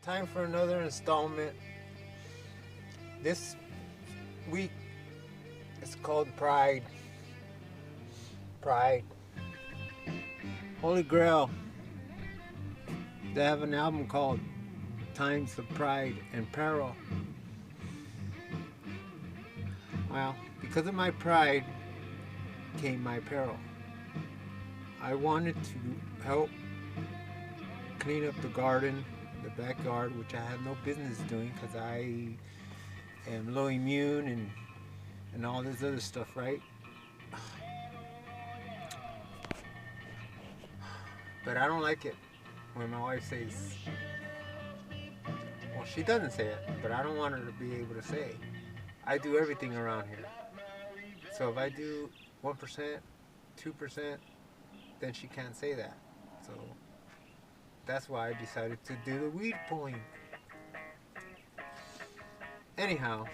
Time for another installment. This week it's called Pride. Pride. Holy Grail. They have an album called Times of Pride and Peril. Well, because of my pride came my peril. I wanted to help clean up the garden, the backyard, which I had no business doing because I am low immune and all this other stuff, right? But I don't like it when my wife says, well, she doesn't say it, but I don't want her to be able to say, I do everything around here. So if I do 1%, 2%, then she can't say that. So that's why I decided to do the weed pulling. Anyhow,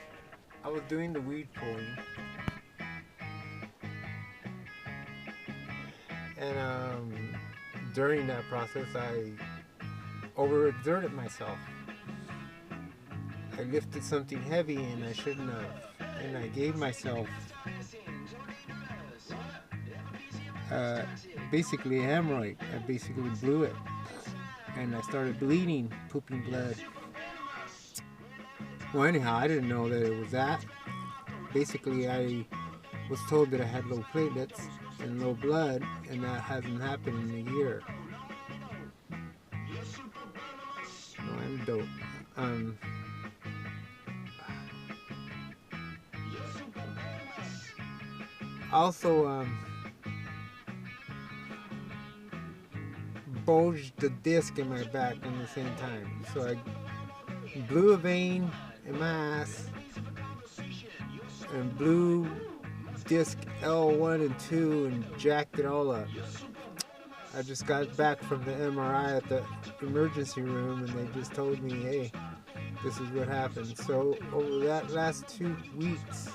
I was doing the weed pulling, and during that process, I overexerted myself. I lifted something heavy and I shouldn't have, and I gave myself uh, basically a hemorrhoid. I basically blew it, and I started bleeding, pooping blood. Well, anyhow, I didn't know that it was that. Basically, I was told that I had low platelets and low blood, and that hasn't happened in a year. No, I'm dope. Also, bulged the disc in my back at the same time. So I blew a vein in my ass and blew disc L1 and 2 and jacked it all up. I just got back from the MRI at the emergency room and they just told me, hey, this is what happened. So over that last 2 weeks,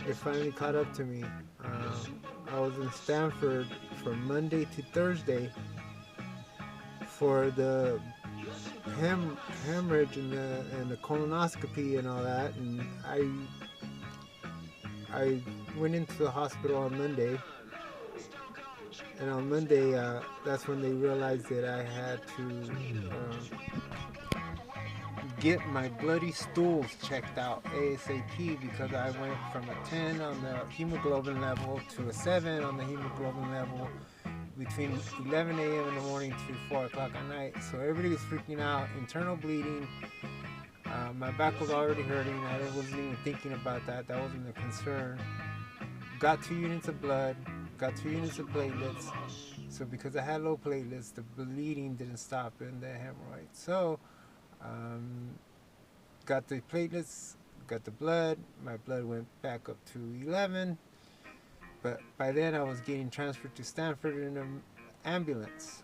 it finally caught up to me. I was in Stanford from Monday to Thursday for the hemorrhage and the colonoscopy and all that, and I went into the hospital on Monday, and on Monday that's when they realized that I had to get my bloody stools checked out ASAP because I went from a 10 on the hemoglobin level to a 7 on the hemoglobin level between 11 a.m. in the morning to 4 o'clock at night. So everybody was freaking out, internal bleeding. My back was already hurting. I wasn't even thinking about that. That wasn't a concern. Got 2 units of blood, got 2 units of platelets. So because I had low platelets, the bleeding didn't stop in the hemorrhoid. So got the platelets, got the blood. My blood went back up to 11. But by then I was getting transferred to Stanford in an ambulance.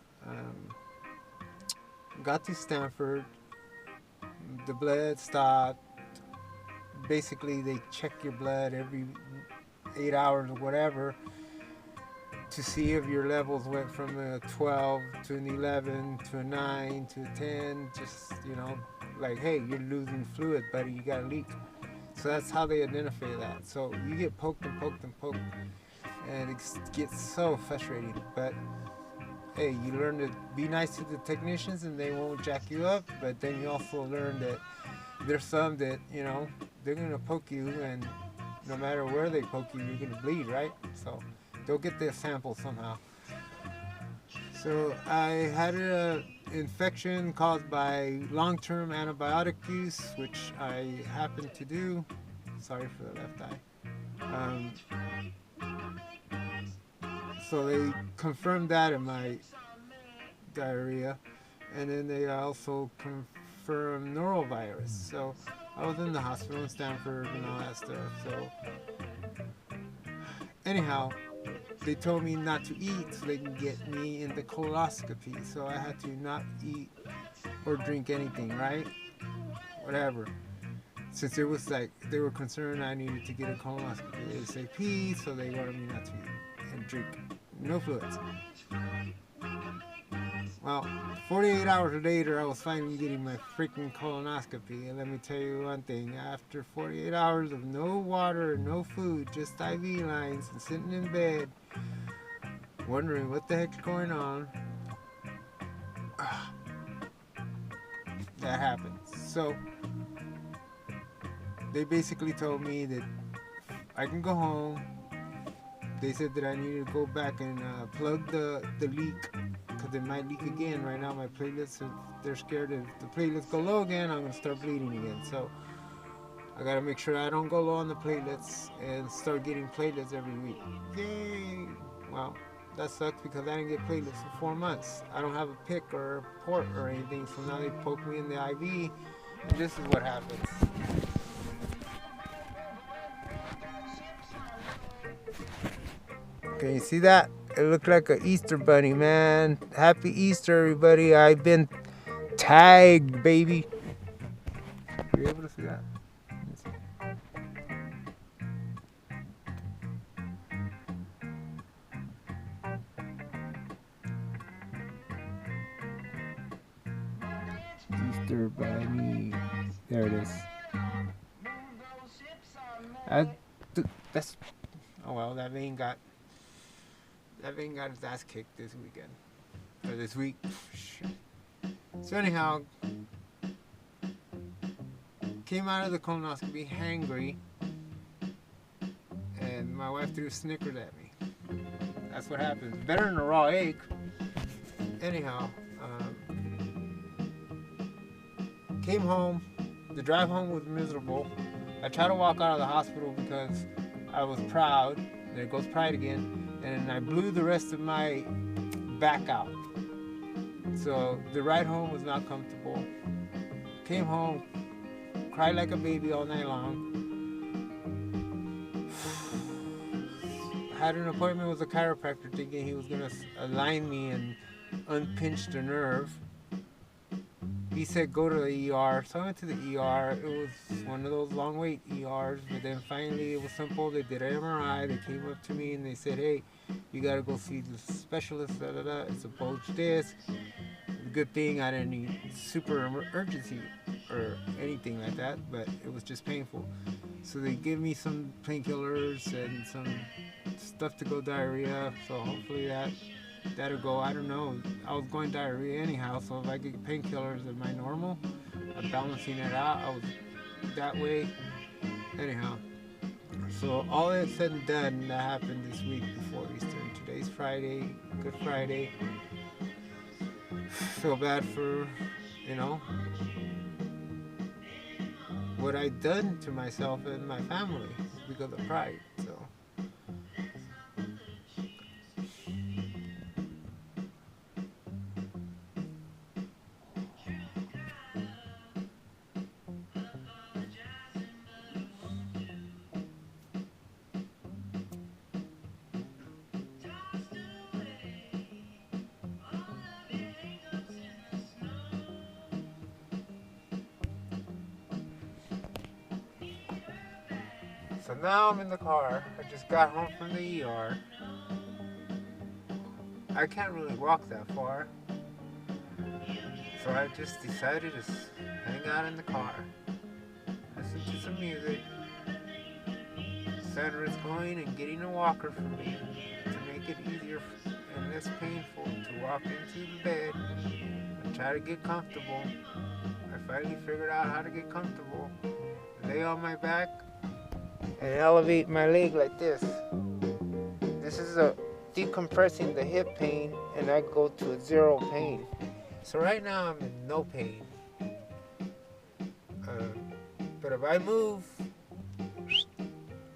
Got to Stanford, the blood stopped. Basically, they check your blood every 8 hours or whatever to see if your levels went from a 12 to an 11 to a 9 to a 10. Just, like, hey, you're losing fluid, buddy, you got a leak. So that's how they identify that. So you get poked and poked and poked, and it gets so frustrating. But hey, you learn to be nice to the technicians and they won't jack you up. But then you also learn that there's some that, they're going to poke you, and no matter where they poke you, you're going to bleed, right? So they'll get their sample somehow. So I had an infection caused by long-term antibiotic use, which I happen to do. Sorry for the left eye. So they confirmed that in my diarrhea, and then they also confirmed norovirus. So I was in the hospital in Stanford and all that stuff. So anyhow, they told me not to eat so they can get me in the colonoscopy. So I had to not eat or drink anything, right? Whatever. Since it was like they were concerned I needed to get a colonoscopy ASAP, so they wanted me not to eat and drink no fluids. Well, 48 hours later, I was finally getting my freaking colonoscopy. And let me tell you one thing, after 48 hours of no water, no food, just IV lines, and sitting in bed, wondering what the heck's going on, that happened. So, they basically told me that I can go home. They said that I needed to go back and plug the leak because it might leak again. Right now, my platelets, they're scared if the platelets go low again, I'm going to start bleeding again. So I got to make sure I don't go low on the platelets and start getting platelets every week. Yay! Well, that sucks because I didn't get platelets for 4 months. I don't have a pick or a port or anything, so now they poke me in the IV, and this is what happens. Can you see that? It looked like an Easter bunny, man. Happy Easter, everybody. I've been tagged, baby. You able to see that? Easter bunny. There it is. That's. Oh well, that vein got his ass kicked this weekend. Or this week. Shit. So anyhow, came out of the colonoscopy hangry, and my wife threw Snickers at me. That's what happens. Better than a raw egg. Anyhow, came home. The drive home was miserable. I tried to walk out of the hospital because I was proud. There goes pride again. And I blew the rest of my back out. So the ride home was not comfortable. Came home, cried like a baby all night long. Had an appointment with a chiropractor thinking he was going to align me and unpinch the nerve. He said go to the ER, so I went to the ER. It was one of those long wait ERs, but then finally it was simple. They did an MRI. They came up to me and they said, hey, you got to go see the specialist. It's a bulge disc. Good thing I didn't need super urgency or anything like that, but it was just painful. So they give me some painkillers and some stuff to go diarrhea. So hopefully that'll go. I don't know. I was going diarrhea anyhow, so if I get painkillers, am I normal? I'm balancing it out. I was that way. Anyhow, so all that said and done, that happened this week before Easter. Today's Friday, Good Friday. Feel bad for, what I've done to myself and my family because of pride. So. So now I'm in the car. I just got home from the ER. I can't really walk that far. So I just decided to hang out in the car. Listen to some music. Sandra's going and getting a walker for me to make it easier and less painful to walk into the bed and try to get comfortable. I finally figured out how to get comfortable. Lay on my back and elevate my leg like this. This is decompressing the hip pain, and I go to a zero pain. So right now I'm in no pain. But if I move,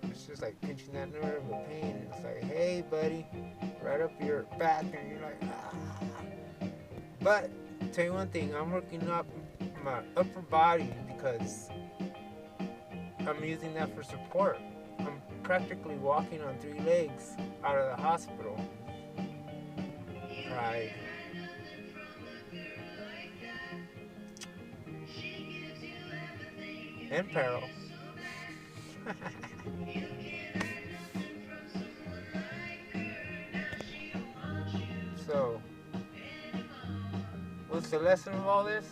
it's just like pinching that nerve of pain, and it's like, hey buddy, right up your back, and you're like, ah. But tell you one thing, I'm working up my upper body because I'm using that for support. I'm practically walking on 3 legs out of the hospital. Pride. And peril. So, What's the lesson of all this?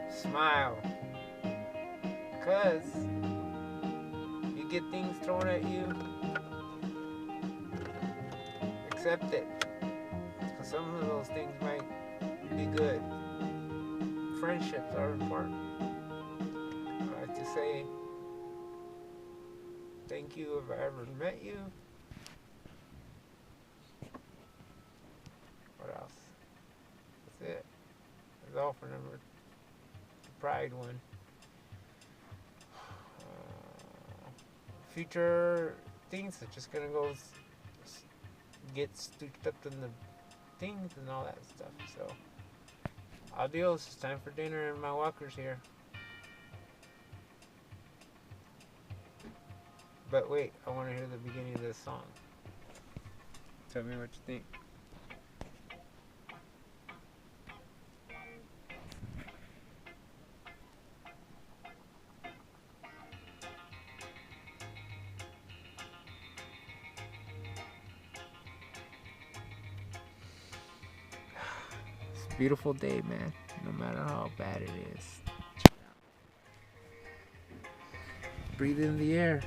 Smile. Because you get things thrown at you, accept it. Because some of those things might be good. Friendships are important. I like to say thank you if I ever met you. What else? That's it. That's all for the Pride one. Future things are just gonna go get stooped up in the things and all that stuff. So, adios. It's time for dinner and my walker's here. But wait, I want to hear the beginning of this song. Tell me what you think. It's a beautiful day, man. No matter how bad it is. Breathe in the air.